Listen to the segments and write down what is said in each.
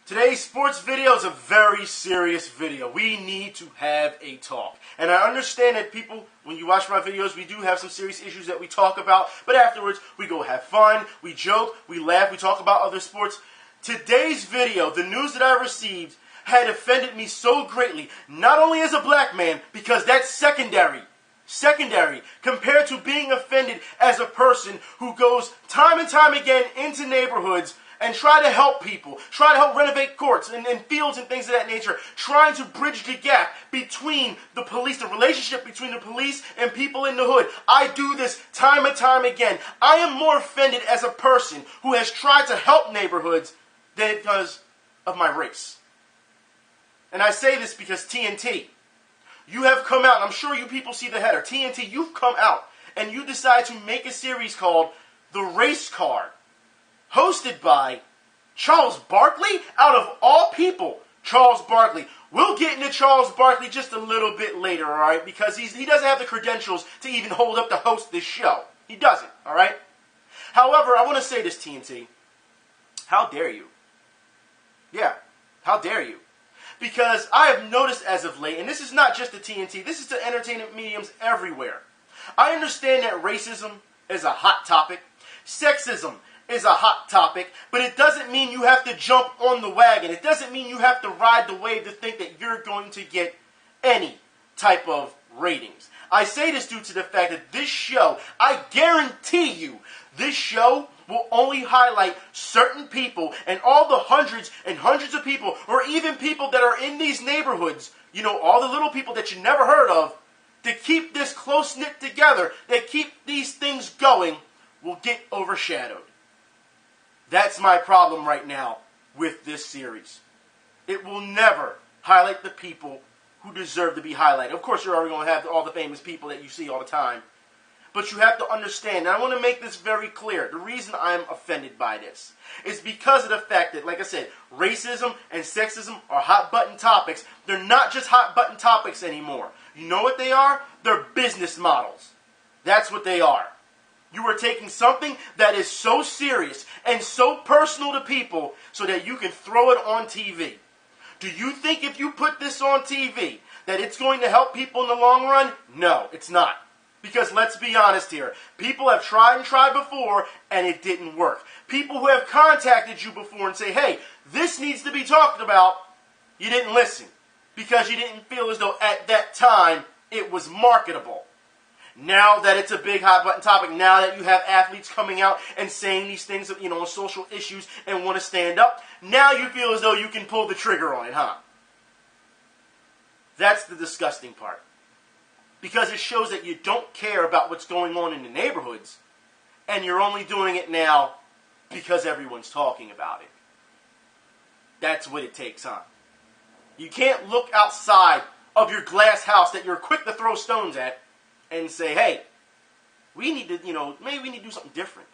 Today's sports video is a very serious video. We need to have a talk. And I understand that people, when you watch my videos, we do have some serious issues that we talk about. But afterwards, we go have fun, we joke, we laugh, we talk about other sports. Today's video, the news that I received, had offended me so greatly. Not only as a black man, because that's secondary compared to being offended as a person who goes time and time again into neighborhoods and try to help people, try to help renovate courts and fields and things of that nature, trying to bridge the gap between the police, the relationship between the police and people in the hood. I do this time and time again. I am more offended as a person who has tried to help neighborhoods than it does of my race. And I say this because TNT, you have come out, and I'm sure you people see the header, TNT, you've come out, and you decide to make a series called The Race Card, hosted by Charles Barkley, out of all people, Charles Barkley. We'll get into Charles Barkley just a little bit later, all right, because he doesn't have the credentials to even hold up to host this show. He doesn't, all right? However, I want to say this, TNT. How dare you? Yeah, how dare you? Because I have noticed as of late, and this is not just the TNT, this is the entertainment mediums everywhere. I understand that racism is a hot topic, sexism is a hot topic, but it doesn't mean you have to jump on the wagon. It doesn't mean you have to ride the wave to think that you're going to get any type of ratings. I say this due to the fact that this show, I guarantee you, this show will only highlight certain people, and all the hundreds and hundreds of people, or even people that are in these neighborhoods, you know, all the little people that you never heard of, to keep this close-knit together, that keep these things going, will get overshadowed. That's my problem right now with this series. It will never highlight the people who deserve to be highlighted. Of course, you're already going to have all the famous people that you see all the time. But you have to understand, and I want to make this very clear, the reason I'm offended by this is because of the fact that, like I said, racism and sexism are hot-button topics. They're not just hot-button topics anymore. You know what they are? They're business models. That's what they are. You are taking something that is so serious and so personal to people so that you can throw it on TV. Do you think if you put this on TV that it's going to help people in the long run? No, it's not. Because let's be honest here, people have tried and tried before and it didn't work. People who have contacted you before and say, hey, this needs to be talked about, you didn't listen. Because you didn't feel as though at that time it was marketable. Now that it's a big hot button topic, now that you have athletes coming out and saying these things, you know, on social issues and want to stand up, now you feel as though you can pull the trigger on it, huh? That's the disgusting part. Because it shows that you don't care about what's going on in the neighborhoods, and you're only doing it now because everyone's talking about it. That's what it takes, huh? You can't look outside of your glass house that you're quick to throw stones at and say, hey, we need to, maybe we need to do something different.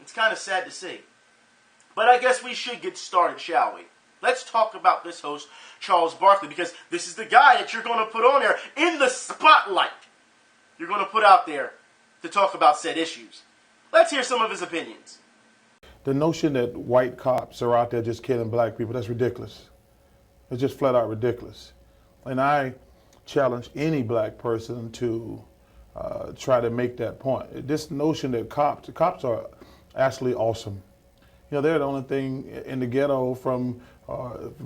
It's kind of sad to see. But I guess we should get started, shall we? Let's talk about this host, Charles Barkley, because this is the guy that you're going to put on there in the spotlight. You're going to put out there to talk about said issues. Let's hear some of his opinions. The notion that white cops are out there just killing black people, that's ridiculous. It's just flat out ridiculous. And I challenge any black person to try to make that point. This notion that cops are actually awesome. You know, they're the only thing in the ghetto from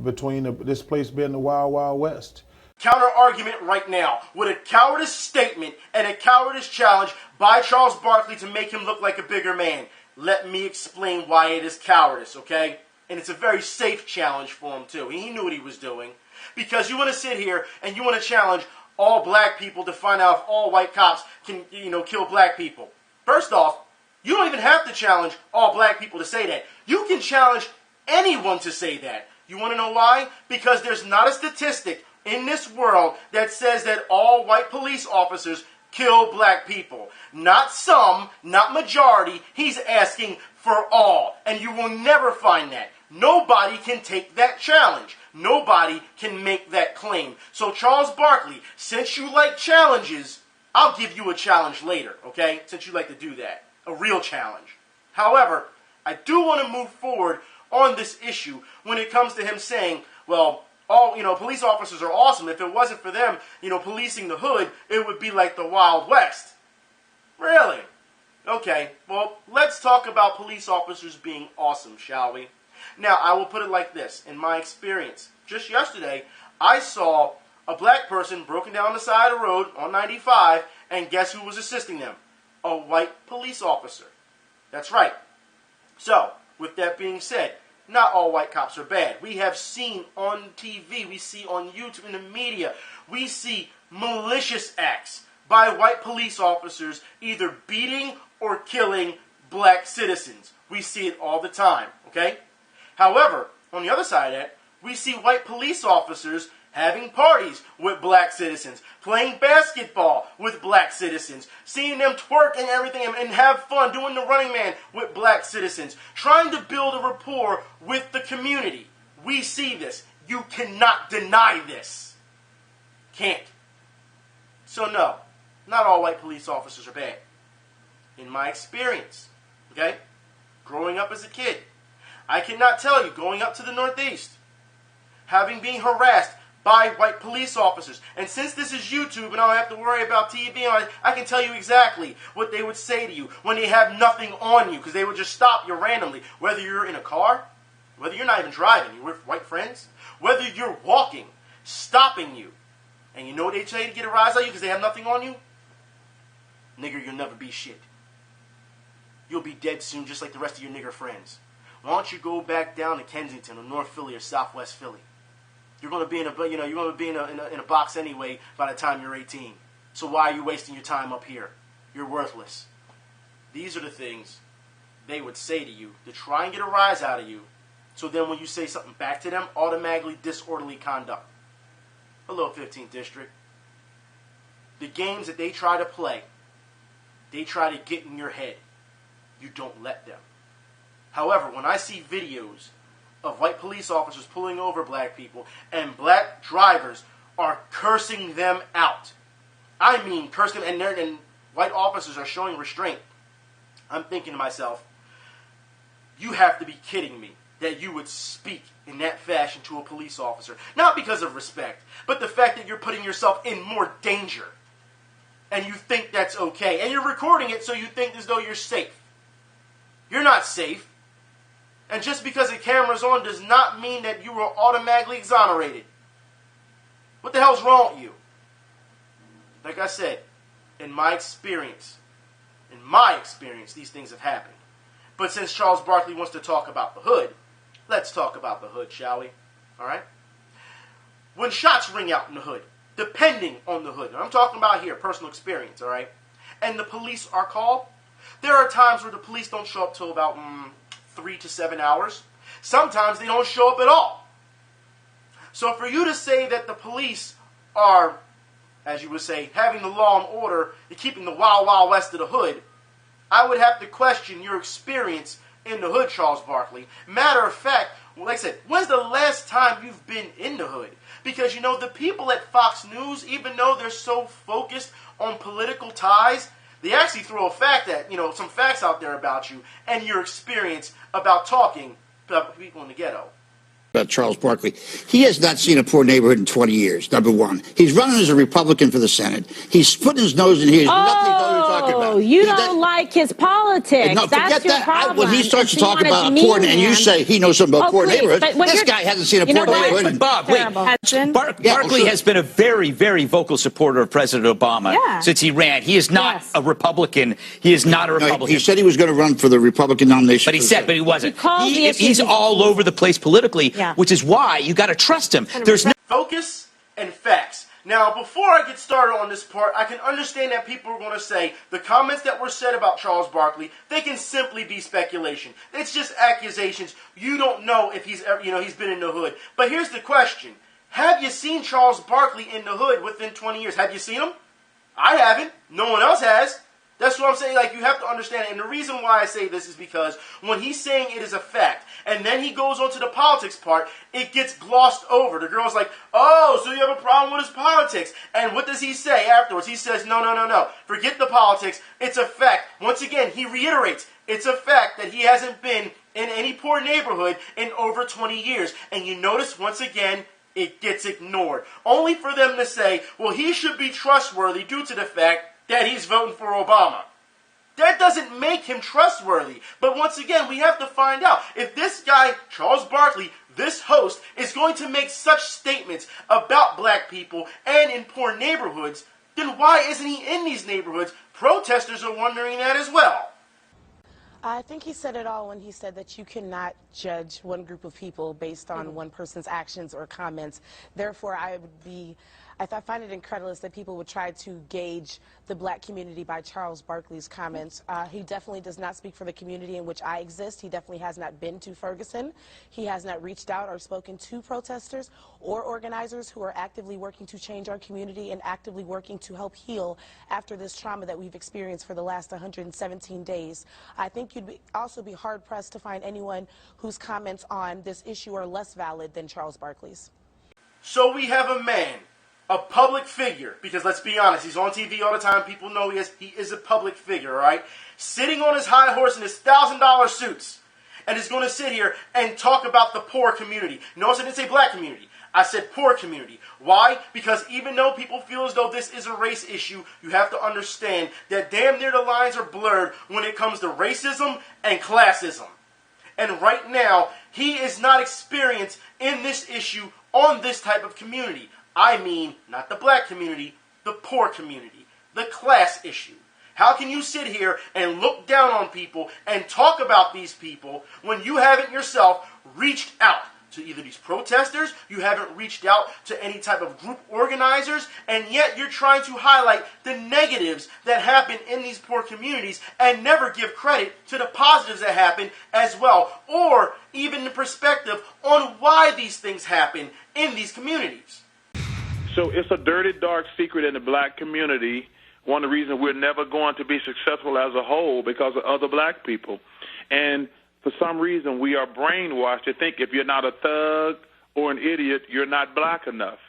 between this place being the Wild Wild West. Counter argument right now with a cowardice statement and a cowardice challenge by Charles Barkley to make him look like a bigger man. Let me explain why it is cowardice, okay? And it's a very safe challenge for him too. He knew what he was doing. Because you want to sit here and you want to challenge all black people to find out if all white cops can, kill black people. First off, you don't even have to challenge all black people to say that. You can challenge anyone to say that. You want to know why? Because there's not a statistic in this world that says that all white police officers kill black people. Not some, not majority. He's asking for all. And you will never find that. Nobody can take that challenge. Nobody can make that claim. So Charles Barkley, since you like challenges, I'll give you a challenge later, okay? Since you like to do that. A real challenge. However, I do want to move forward on this issue when it comes to him saying, well, all, police officers are awesome. If it wasn't for them, policing the hood, it would be like the Wild West. Really? Okay, well, let's talk about police officers being awesome, shall we? Now, I will put it like this. In my experience, just yesterday, I saw a black person broken down the side of the road on 95, and guess who was assisting them? A white police officer. That's right. So, with that being said, not all white cops are bad. We have seen on TV, we see on YouTube, in the media, we see malicious acts by white police officers either beating or killing black citizens. We see it all the time, okay? However, on the other side of that, we see white police officers having parties with black citizens, playing basketball with black citizens, seeing them twerk and everything and have fun, doing the running man with black citizens, trying to build a rapport with the community. We see this. You cannot deny this. Can't. So no, not all white police officers are bad. In my experience, okay, growing up as a kid, I cannot tell you, going up to the Northeast, having been harassed by white police officers. And since this is YouTube and I don't have to worry about TV, I can tell you exactly what they would say to you when they have nothing on you, because they would just stop you randomly. Whether you're in a car, whether you're not even driving, you're with white friends, whether you're walking, stopping you. And you know what they tell you to get a rise out of you because they have nothing on you? Nigger, you'll never be shit. You'll be dead soon just like the rest of your nigger friends. Why don't you go back down to Kensington or North Philly or Southwest Philly? You're going to be in a box anyway by the time you're 18. So why are you wasting your time up here? You're worthless. These are the things they would say to you to try and get a rise out of you. So then when you say something back to them, automatically disorderly conduct. Hello, 15th District. The games that they try to play, they try to get in your head. You don't let them. However, when I see videos of white police officers pulling over black people and black drivers are cursing them out, I mean cursing them, and white officers are showing restraint, I'm thinking to myself, you have to be kidding me that you would speak in that fashion to a police officer. Not because of respect, but the fact that you're putting yourself in more danger. And you think that's okay. And you're recording it so you think as though you're safe. You're not safe. And just because the camera's on does not mean that you are automatically exonerated. What the hell's wrong with you? Like I said, in my experience, these things have happened. But since Charles Barkley wants to talk about the hood, let's talk about the hood, shall we? All right? When shots ring out in the hood, depending on the hood, and I'm talking about here, personal experience, all right? And the police are called, there are times where the police don't show up till about 3 to 7 hours. Sometimes they don't show up at all. So for you to say that the police are, as you would say, having the law and order and keeping the wild, wild west of the hood, I would have to question your experience in the hood, Charles Barkley. Matter of fact, like I said, when's the last time you've been in the hood? Because, the people at Fox News, even though they're so focused on political ties, they actually throw a fact at, some facts out there about you and your experience about talking about people in the ghetto. About Charles Barkley. He has not seen a poor neighborhood in 20 years, number one. He's running as a Republican for the Senate. He's putting his nose in here. He has nothing to know what you're talking about. You don't like his politics. No, That's forget your that. problem. When he starts to talk about a poor, and you say he knows something about poor neighborhoods, this guy hasn't seen a poor neighborhood. Bob, wait. Barkley has been a very, very vocal supporter of President Obama since he ran. He is not a Republican. He is not a Republican. He said he was going to run for the Republican nomination. But he wasn't. He's all over the place politically, which is why you got to trust him. There's no focus and facts. Now, before I get started on this part, I can understand that people are going to say the comments that were said about Charles Barkley, they can simply be speculation. It's just accusations. You don't know if he's ever, he's been in the hood. But here's the question. Have you seen Charles Barkley in the hood within 20 years? Have you seen him? I haven't. No one else has. That's what I'm saying. Like, you have to understand it. And the reason why I say this is because when he's saying it is a fact, and then he goes on to the politics part, it gets glossed over. The girl's like, oh, so you have a problem with his politics. And what does he say afterwards? He says, no. Forget the politics. It's a fact. Once again, he reiterates, it's a fact that he hasn't been in any poor neighborhood in over 20 years. And you notice, once again, it gets ignored. Only for them to say, well, he should be trustworthy due to the fact that he's voting for Obama. That doesn't make him trustworthy. But once again, we have to find out. If this guy, Charles Barkley, this host, is going to make such statements about black people and in poor neighborhoods, then why isn't he in these neighborhoods? Protesters are wondering that as well. I think he said it all when he said that you cannot judge one group of people based on one person's actions or comments. Therefore, I find it incredulous that people would try to gauge the black community by Charles Barkley's comments. He definitely does not speak for the community in which I exist. He definitely has not been to Ferguson. He has not reached out or spoken to protesters or organizers who are actively working to change our community and actively working to help heal after this trauma that we've experienced for the last 117 days. I think you'd also be hard-pressed to find anyone whose comments on this issue are less valid than Charles Barkley's. So we have a man, a public figure, because let's be honest, he's on TV all the time, people know he is a public figure, all right? Sitting on his high horse in his $1,000 suits, and is going to sit here and talk about the poor community. Notice I didn't say black community. I said poor community. Why? Because even though people feel as though this is a race issue, you have to understand that damn near the lines are blurred when it comes to racism and classism. And right now, he is not experienced in this issue on this type of community. I mean, not the black community, the poor community, the class issue. How can you sit here and look down on people and talk about these people when you haven't yourself reached out to either these protesters, you haven't reached out to any type of group organizers, and yet you're trying to highlight the negatives that happen in these poor communities and never give credit to the positives that happen as well, or even the perspective on why these things happen in these communities. So it's a dirty, dark secret in the black community. One of the reasons we're never going to be successful as a whole because of other black people. And for some reason, we are brainwashed to think if you're not a thug or an idiot, you're not black enough.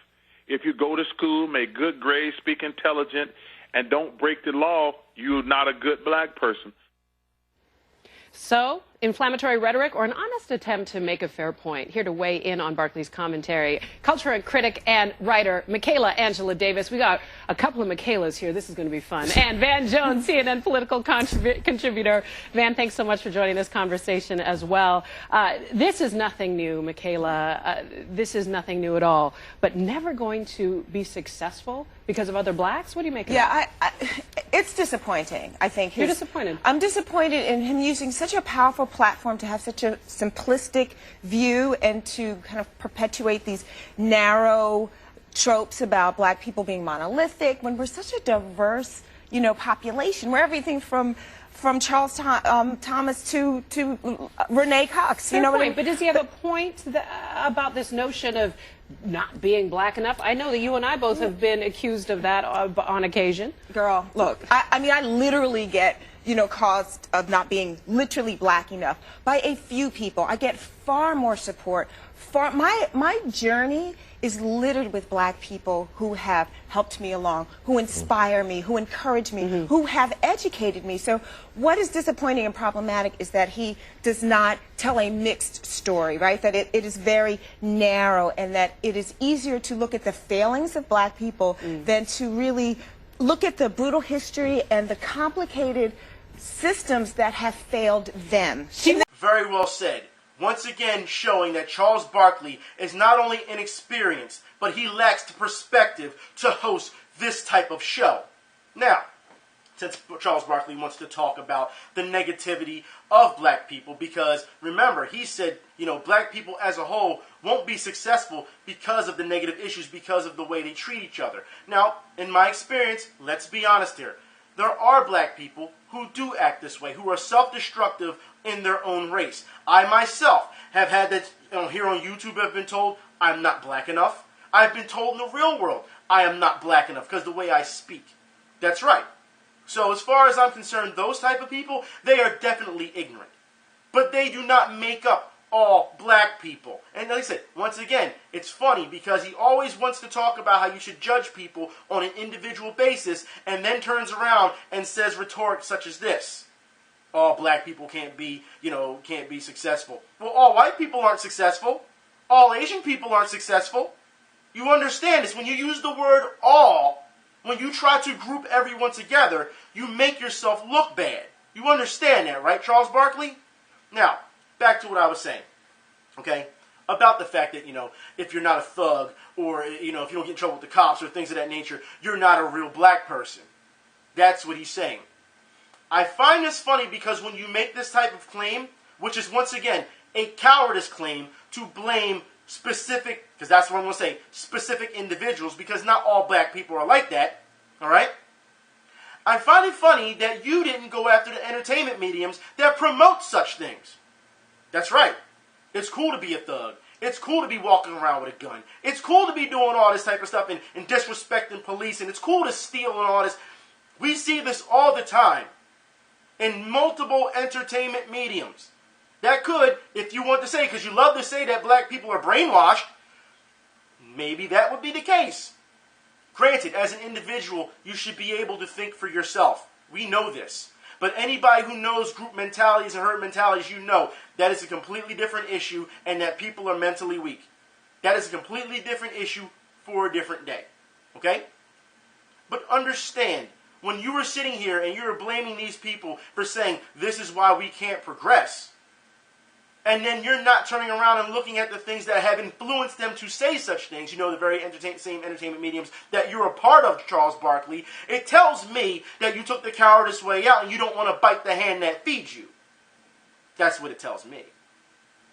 If you go to school, make good grades, speak intelligent, and don't break the law, you're not a good black person. So, inflammatory rhetoric or an honest attempt to make a fair point? Here to weigh in on Barkley's commentary, culture critic and writer Michaela Angela Davis. We got a couple of Michaelas here. This is going to be fun. And Van Jones, CNN political contributor. Van, thanks so much for joining this conversation as well. This is nothing new, Michaela. This is nothing new at all. But never going to be successful because of other blacks? What do you make of that? Yeah, it's disappointing, I think. You're disappointed? I'm disappointed in him using such a powerful platform to have such a simplistic view and to kind of perpetuate these narrow tropes about black people being monolithic when we're such a diverse, population. We're everything from Charles Thomas to Renee Cox. Fair point, but does he have a point about this notion of not being black enough? I know that you and I both have been accused of that on occasion. Girl, look, I literally get caused of not being literally black enough by a few people. I get far more support. My journey is littered with black people who have helped me along, who inspire me, who encourage me, who have educated me. So what is disappointing and problematic is that he does not tell a mixed story, right? That it is very narrow and that it is easier to look at the failings of black people than to really look at the brutal history and the complicated systems that have failed them. Very well said. Once again showing that Charles Barkley is not only inexperienced, but he lacks the perspective to host this type of show. Now, since Charles Barkley wants to talk about the negativity of black people, because remember, he said, black people as a whole won't be successful because of the negative issues, because of the way they treat each other. Now, in my experience, let's be honest here, there are black people who do act this way, who are self-destructive in their own race. I myself have had that here on YouTube. I've been told I'm not black enough. I've been told in the real world I am not black enough because of the way I speak. That's right. So as far as I'm concerned, those type of people, they are definitely ignorant. But they do not make up all black people. And like I said, once again, it's funny because he always wants to talk about how you should judge people on an individual basis and then turns around and says rhetoric such as this. all black people can't be successful. Well, all white people aren't successful. All Asian people aren't successful. You understand this. When you use the word all, when you try to group everyone together, you make yourself look bad. You understand that, right, Charles Barkley? Now, back to what I was saying, okay? About the fact that, if you're not a thug or, if you don't get in trouble with the cops or things of that nature, you're not a real black person. That's what he's saying. I find this funny because when you make this type of claim, which is, once again, a cowardice claim to blame specific, because that's what I'm going to say, specific individuals, because not all black people are like that, all right? I find it funny that you didn't go after the entertainment mediums that promote such things. That's right. It's cool to be a thug. It's cool to be walking around with a gun. It's cool to be doing all this type of stuff and disrespecting police, and it's cool to steal and all this. We see this all the time in multiple entertainment mediums. That could, if you want to say, because you love to say that black people are brainwashed, maybe that would be the case. Granted, as an individual, you should be able to think for yourself. We know this. But anybody who knows group mentalities and herd mentalities, you know that is a completely different issue and that people are mentally weak. That is a completely different issue for a different day. Okay? But understand, when you were sitting here and you were blaming these people for saying, this is why we can't progress, and then you're not turning around and looking at the things that have influenced them to say such things, the very same entertainment mediums that you're a part of, Charles Barkley, it tells me that you took the cowardice way out and you don't want to bite the hand that feeds you. That's what it tells me.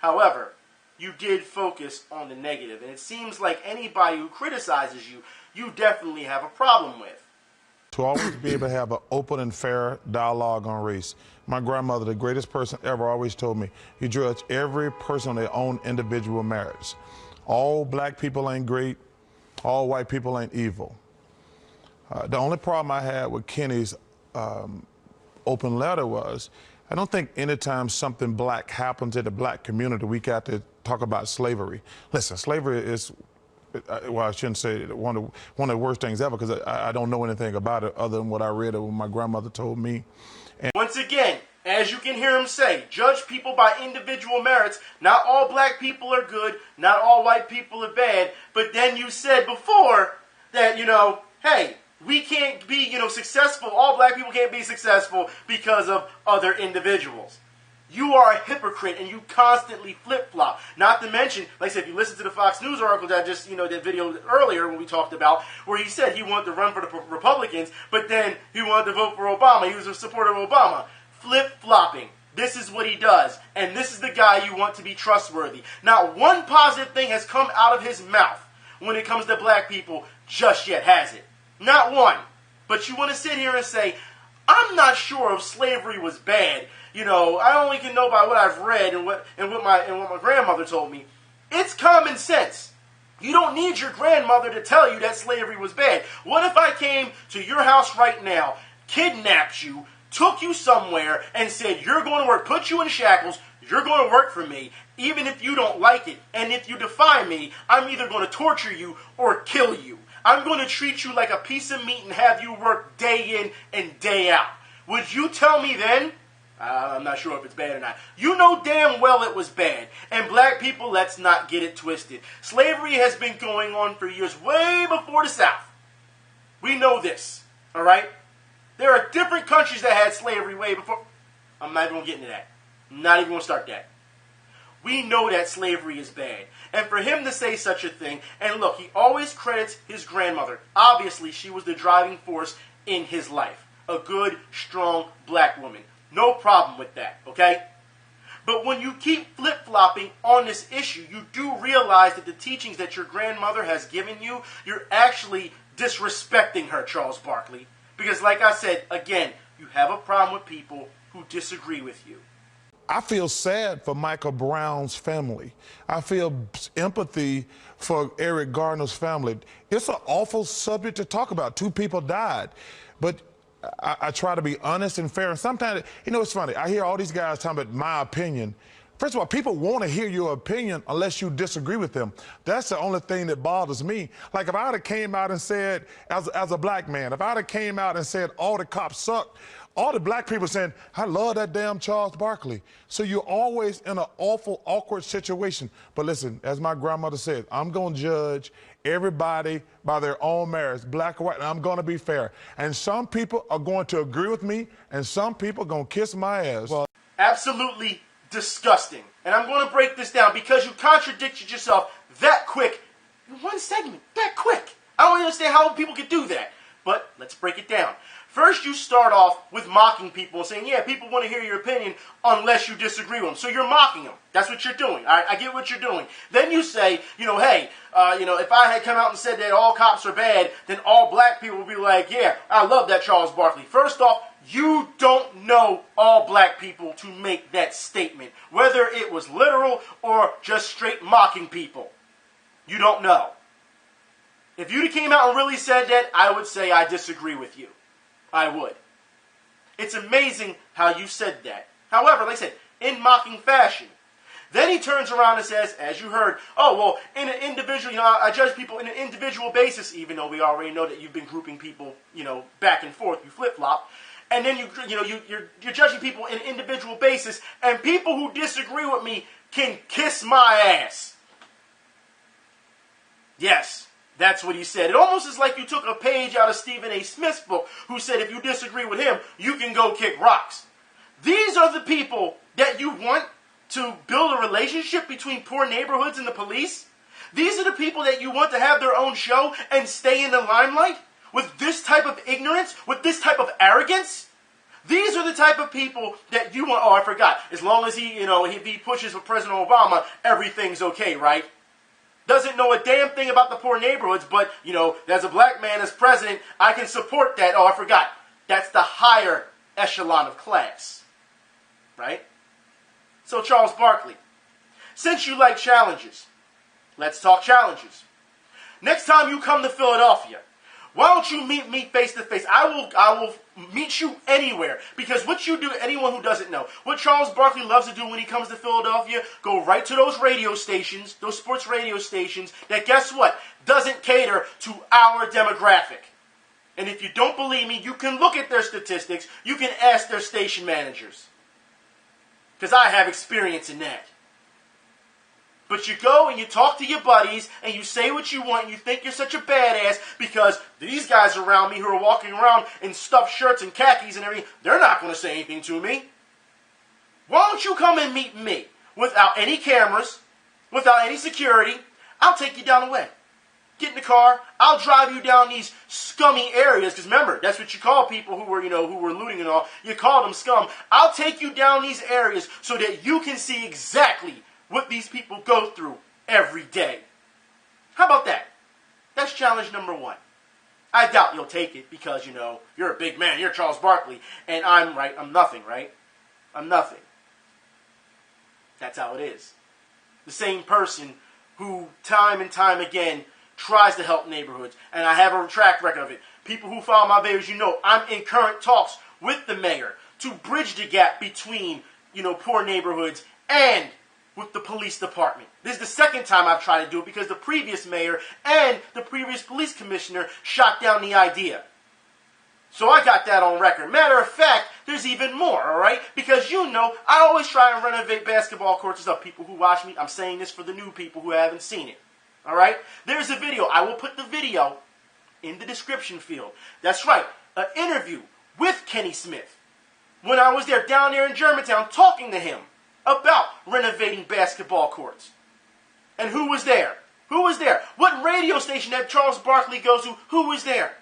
However, you did focus on the negative, and it seems like anybody who criticizes you, you definitely have a problem with. To always be able to have an open and fair dialogue on race. My grandmother, the greatest person ever, always told me, you judge every person on their own individual merits. All black people ain't great. All white people ain't evil. The only problem I had with Kenny's open letter was, I don't think anytime something black happens in the black community, we got to talk about slavery. Listen, slavery is, well, I shouldn't say one of the worst things ever, because I don't know anything about it other than what I read or what my grandmother told me. And once again, as you can hear him say, judge people by individual merits. Not all black people are good, not all white people are bad. But then you said before that, hey, we can't be, successful. All black people can't be successful because of other individuals. You are a hypocrite and you constantly flip-flop. Not to mention, like I said, if you listen to the Fox News article that I just, that video earlier when we talked about, where he said he wanted to run for the Republicans, but then he wanted to vote for Obama. He was a supporter of Obama. Flip-flopping. This is what he does. And this is the guy you want to be trustworthy. Not one positive thing has come out of his mouth when it comes to black people just yet, has it? Not one. But you want to sit here and say, I'm not sure if slavery was bad. I only can know by what I've read and what my grandmother told me. It's common sense. You don't need your grandmother to tell you that slavery was bad. What if I came to your house right now, kidnapped you, took you somewhere, and said, you're going to work, put you in shackles, you're going to work for me, even if you don't like it, and if you defy me, I'm either going to torture you or kill you. I'm going to treat you like a piece of meat and have you work day in and day out. Would you tell me then? I'm not sure if it's bad or not. You know damn well it was bad. And black people, let's not get it twisted. Slavery has been going on for years, way before the South. We know this, all right? There are different countries that had slavery way before. I'm not even going to get into that. I'm not even going to start that. We know that slavery is bad. And for him to say such a thing, and look, he always credits his grandmother. Obviously, she was the driving force in his life. A good, strong black woman. No problem with that, okay? But when you keep flip-flopping on this issue, you do realize that the teachings that your grandmother has given you, you're actually disrespecting her, Charles Barkley. Because like I said, again, you have a problem with people who disagree with you. I feel sad for Michael Brown's family. I feel empathy for Eric Garner's family. It's an awful subject to talk about. 2 people died. But I try to be honest and fair. And sometimes, it's funny. I hear all these guys talking about my opinion First of all, people want to hear your opinion unless you disagree with them. That's the only thing that bothers me. Like if I would have came out and said, as a black man, if I would have came out and said all the cops suck, all the black people saying, I love that damn Charles Barkley. So you're always in an awful, awkward situation. But listen, as my grandmother said, I'm going to judge everybody by their own merits, black or white, and I'm going to be fair. And some people are going to agree with me, and some people are going to kiss my ass. Well, absolutely disgusting. And I'm going to break this down because you contradicted yourself that quick in one segment. That quick. I don't understand how people could do that. But let's break it down. First, you start off with mocking people and saying, yeah, people want to hear your opinion unless you disagree with them. So you're mocking them. That's what you're doing. All right? I get what you're doing. Then you say, hey, if I had come out and said that all cops are bad, then all black people would be like, yeah, I love that Charles Barkley. First off, you don't know all black people to make that statement, whether it was literal or just straight mocking people. You don't know. If you came out and really said that, I would say I disagree with you. I would. It's amazing how you said that. However, like I said, in mocking fashion. Then he turns around and says, as you heard, oh, well, in an individual, I judge people in an individual basis, even though we already know that you've been grouping people, back and forth, you flip-flop. And then you're judging people in an individual basis, and people who disagree with me can kiss my ass. Yes, that's what he said. It almost is like you took a page out of Stephen A. Smith's book, who said if you disagree with him, you can go kick rocks. These are the people that you want to build a relationship between poor neighborhoods and the police? These are the people that you want to have their own show and stay in the limelight? With this type of ignorance? With this type of arrogance? These are the type of people that you want. Oh, I forgot. As long as he pushes for President Obama, everything's okay, right? Doesn't know a damn thing about the poor neighborhoods, but, as a black man as president, I can support that. Oh, I forgot. That's the higher echelon of class, right? So, Charles Barkley, since you like challenges, let's talk challenges. Next time you come to Philadelphia, why don't you meet me face to face? I will meet you anywhere. Because what you do, anyone who doesn't know, what Charles Barkley loves to do when he comes to Philadelphia, go right to those radio stations, those sports radio stations, that guess what? Doesn't cater to our demographic. And if you don't believe me, you can look at their statistics. You can ask their station managers. Because I have experience in that. But you go and you talk to your buddies and you say what you want and you think you're such a badass because these guys around me who are walking around in stuffed shirts and khakis and everything, they're not going to say anything to me. Why don't you come and meet me without any cameras, without any security? I'll take you down the way. Get in the car. I'll drive you down these scummy areas. Because remember, that's what you call people who were looting and all. You call them scum. I'll take you down these areas so that you can see exactly what these people go through every day. How about that? That's challenge number one. I doubt you'll take it because, you're a big man. You're Charles Barkley. And I'm nothing, right? I'm nothing. That's how it is. The same person who time and time again tries to help neighborhoods. And I have a track record of it. People who follow my videos, I'm in current talks with the mayor to bridge the gap between, poor neighborhoods and with the police department. This is the second time I've tried to do it because the previous mayor and the previous police commissioner shot down the idea. So I got that on record. Matter of fact, there's even more, all right? Because I always try and renovate basketball courts and stuff. People who watch me, I'm saying this for the new people who haven't seen it, all right? There's a video. I will put the video in the description field. That's right, an interview with Kenny Smith when I was there down there in Germantown talking to him about renovating basketball courts. And who was there? Who was there? What radio station that Charles Barkley goes to, who was there?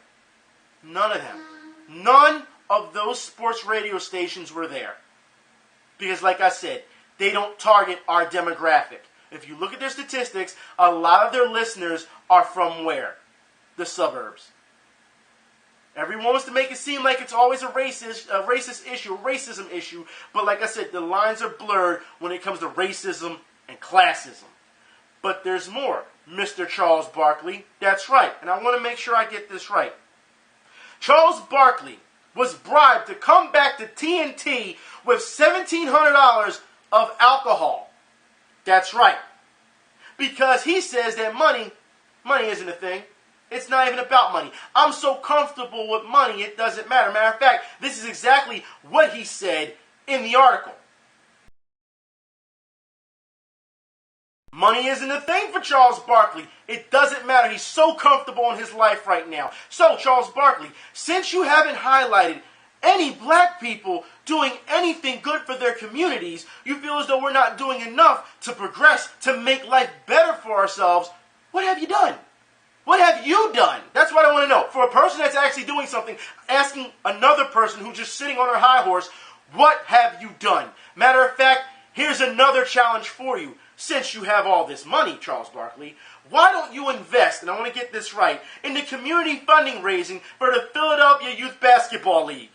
None of them. None of those sports radio stations were there. Because like I said, they don't target our demographic. If you look at their statistics, a lot of their listeners are from where? The suburbs. Everyone wants to make it seem like it's always a racist issue, a racism issue. But like I said, the lines are blurred when it comes to racism and classism. But there's more, Mr. Charles Barkley. That's right. And I want to make sure I get this right. Charles Barkley was bribed to come back to TNT with $1,700 of alcohol. That's right. Because he says that money isn't a thing. It's not even about money. I'm so comfortable with money, it doesn't matter. Matter of fact, this is exactly what he said in the article. Money isn't a thing for Charles Barkley. It doesn't matter. He's so comfortable in his life right now. So, Charles Barkley, since you haven't highlighted any black people doing anything good for their communities, you feel as though we're not doing enough to progress, to make life better for ourselves. What have you done? What have you done? That's what I want to know. For a person that's actually doing something, asking another person who's just sitting on her high horse, what have you done? Matter of fact, here's another challenge for you. Since you have all this money, Charles Barkley, why don't you invest, and I want to get this right, in the community funding raising for the Philadelphia Youth Basketball League?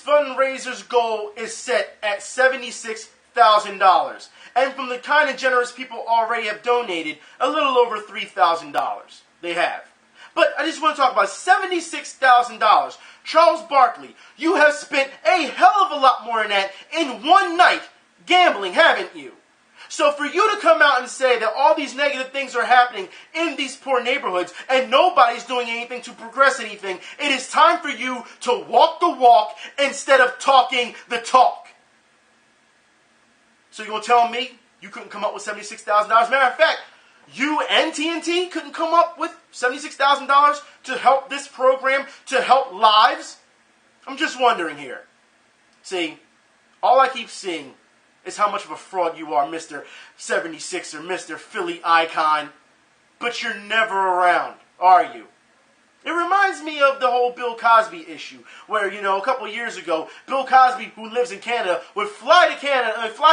Fundraiser's goal is set at $76,000. And from the kind of generous people already have donated, a little over $3,000. They have. But I just want to talk about $76,000. Charles Barkley, you have spent a hell of a lot more than that in one night gambling, haven't you? So for you to come out and say that all these negative things are happening in these poor neighborhoods and nobody's doing anything to progress anything, it is time for you to walk the walk instead of talking the talk. So you're going to tell me you couldn't come up with $76,000? Matter of fact, you and TNT couldn't come up with $76,000 to help this program, to help lives? I'm just wondering here. See, all I keep seeing is how much of a fraud you are, Mr. 76er, Mr. Philly icon. But you're never around, are you? It reminds me of the whole Bill Cosby issue, where, a couple years ago, Bill Cosby, who lives in Canada, would fly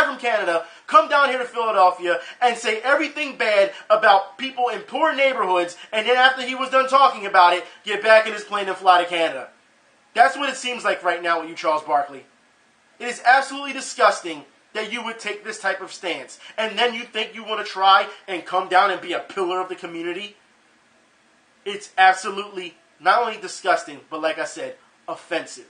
from Canada, come down here to Philadelphia, and say everything bad about people in poor neighborhoods, and then after he was done talking about it, get back in his plane and fly to Canada. That's what it seems like right now with you, Charles Barkley. It is absolutely disgusting that you would take this type of stance, and then you think you want to try and come down and be a pillar of the community? It's absolutely not only disgusting, but like I said, offensive,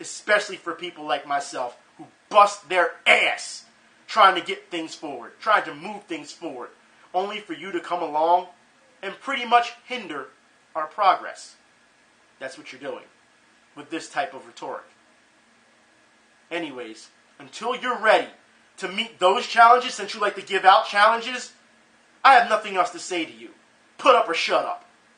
especially for people like myself who bust their ass trying to get things forward, trying to move things forward, only for you to come along and pretty much hinder our progress. That's what you're doing with this type of rhetoric. Anyways, until you're ready to meet those challenges, since you like to give out challenges, I have nothing else to say to you. Put up or shut up.